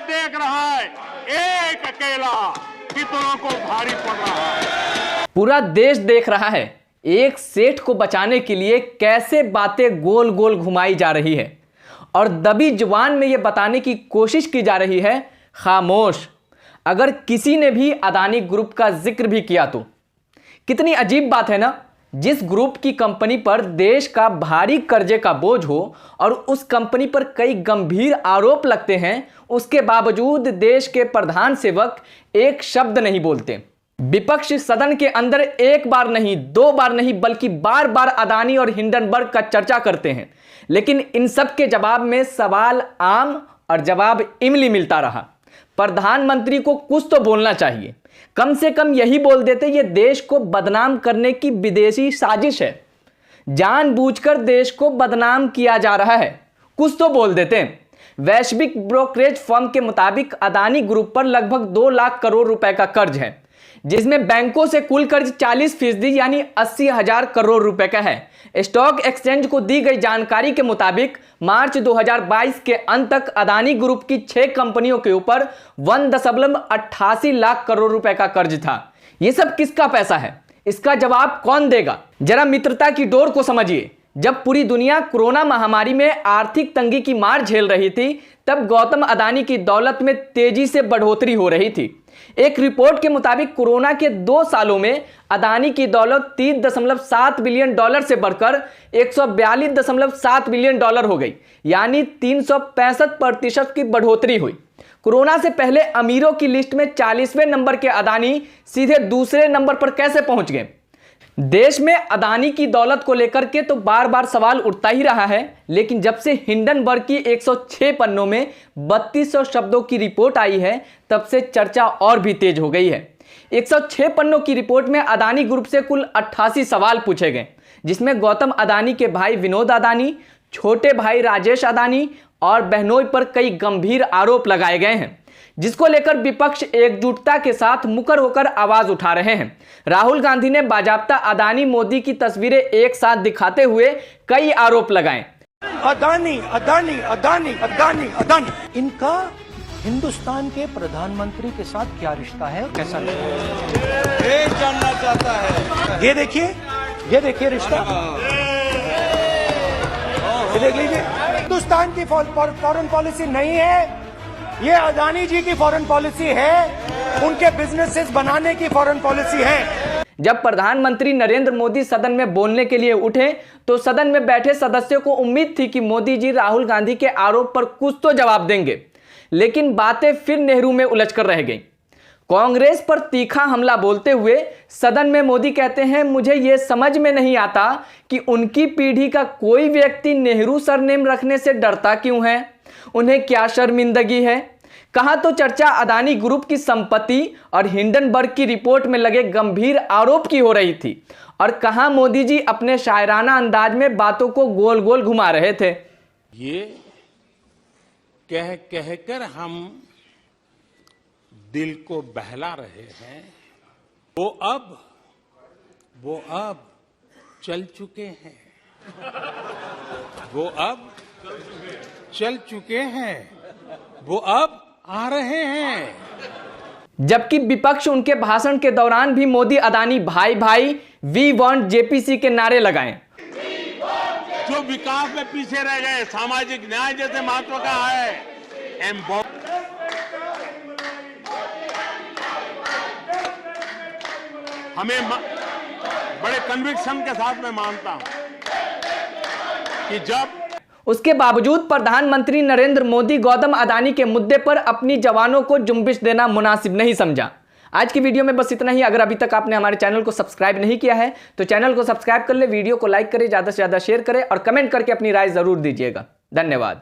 देख रहा है, एक अकेला कितनों को भारी पड़ रहा है। पूरा देश देख रहा है एक सेठ को बचाने के लिए कैसे बातें गोल गोल घुमाई जा रही है और दबी जुबान में यह बताने की कोशिश की जा रही है खामोश। अगर किसी ने भी अदानी ग्रुप का जिक्र भी किया तो कितनी अजीब बात है ना। जिस ग्रुप की कंपनी पर देश का भारी कर्जे का बोझ हो और उस कंपनी पर कई गंभीर आरोप लगते हैं, उसके बावजूद देश के प्रधान सेवक एक शब्द नहीं बोलते। विपक्ष सदन के अंदर एक बार नहीं, दो बार नहीं, बल्कि बार बार अदानी और हिंडनबर्ग का चर्चा करते हैं, लेकिन इन सब के जवाब में सवाल आम और जवाब इमली मिलता रहा। प्रधानमंत्री को कुछ तो बोलना चाहिए, कम से कम यही बोल देते ये देश को बदनाम करने की विदेशी साजिश है, जानबूझकर देश को बदनाम किया जा रहा है, कुछ तो बोल देते। वैश्विक ब्रोकरेज फर्म के मुताबिक अदानी ग्रुप पर लगभग 2 लाख करोड़ रुपए का कर्ज है, जिसमें बैंकों से कुल कर्ज 40% यानी 80,000 करोड़ रुपए का है। स्टॉक एक्सचेंज को दी गई जानकारी के मुताबिक मार्च 2022 के अंत तक अदानी ग्रुप की 6 कंपनियों के ऊपर 1.88 लाख करोड़ रुपए का कर्ज था। यह सब किसका पैसा है, इसका जवाब कौन देगा? जरा मित्रता की डोर को समझिए। जब पूरी दुनिया कोरोना महामारी में आर्थिक तंगी की मार झेल रही थी, तब गौतम अदानी की दौलत में तेजी से बढ़ोतरी हो रही थी। एक रिपोर्ट के मुताबिक कोरोना के 2 सालों में अदानी की दौलत $3.7 बिलियन से बढ़कर $142.7 बिलियन हो गई, यानी 365% की बढ़ोतरी हुई। कोरोना से पहले अमीरों की लिस्ट में 40वें नंबर के अदानी सीधे दूसरे नंबर पर कैसे पहुंच गए? देश में अदानी की दौलत को लेकर के तो बार बार सवाल उठता ही रहा है, लेकिन जब से हिंडनबर्ग की 106 पन्नों में 3200 शब्दों की रिपोर्ट आई है, तब से चर्चा और भी तेज हो गई है। 106 पन्नों की रिपोर्ट में अदानी ग्रुप से कुल 88 सवाल पूछे गए, जिसमें गौतम अदानी के भाई विनोद अदानी, छोटे भाई राजेश अदानी और बहनोई पर कई गंभीर आरोप लगाए गए हैं, जिसको लेकर विपक्ष एकजुटता के साथ मुखर होकर आवाज उठा रहे हैं। राहुल गांधी ने बाजाप्ता अदानी मोदी की तस्वीरें एक साथ दिखाते हुए कई आरोप लगाए। अदानी अदानी अदानी अदानी अदानी, इनका हिंदुस्तान के प्रधानमंत्री के साथ क्या रिश्ता है और कैसा ये जानना चाहता है। ये देखिए रिश्ता, ये देख लीजिए। हिंदुस्तान की फॉरेन पॉलिसी नहीं है, ये अदानी जी की फॉरेन पॉलिसी है, उनके बिजनेसेस बनाने की फॉरेन पॉलिसी है। जब प्रधानमंत्री नरेंद्र मोदी सदन में बोलने के लिए उठे तो सदन में बैठे सदस्यों को उम्मीद थी कि मोदी जी राहुल गांधी के आरोप पर कुछ तो जवाब देंगे, लेकिन बातें फिर नेहरू में उलझकर रह गईं। कांग्रेस पर तीखा हमला बोलते हुए सदन में मोदी कहते हैं, मुझे यह समझ में नहीं आता कि उनकी पीढ़ी का कोई व्यक्ति नेहरू सरनेम रखने से डरता क्यों है, उन्हें क्या शर्मिंदगी है। कहां तो चर्चा अदानी ग्रुप की संपत्ति और हिंडनबर्ग की रिपोर्ट में लगे गंभीर आरोप की हो रही थी, और कहां मोदी जी अपने शायराना अंदाज में बातों को गोल गोल घुमा रहे थे। ये कह कहकर हम दिल को बहला रहे हैं, वो अब चल चुके हैं, वो अब आ रहे हैं। जबकि विपक्ष उनके भाषण के दौरान भी मोदी अदानी भाई भाई, वी वांट जेपीसी के नारे लगाएं। जो विकास में पीछे रह गए, सामाजिक न्याय जैसे महत्व का है, हमें बड़े कन्विक्शन के साथ मैं मानता हूं कि जब उसके बावजूद प्रधानमंत्री नरेंद्र मोदी गौतम अदानी के मुद्दे पर अपनी जवानों को जुम्बिश देना मुनासिब नहीं समझा। आज की वीडियो में बस इतना ही। अगर अभी तक आपने हमारे चैनल को सब्सक्राइब नहीं किया है तो चैनल को सब्सक्राइब कर ले, वीडियो को लाइक करें, ज्यादा से ज्यादा शेयर करें और कमेंट करके अपनी राय जरूर दीजिएगा। धन्यवाद।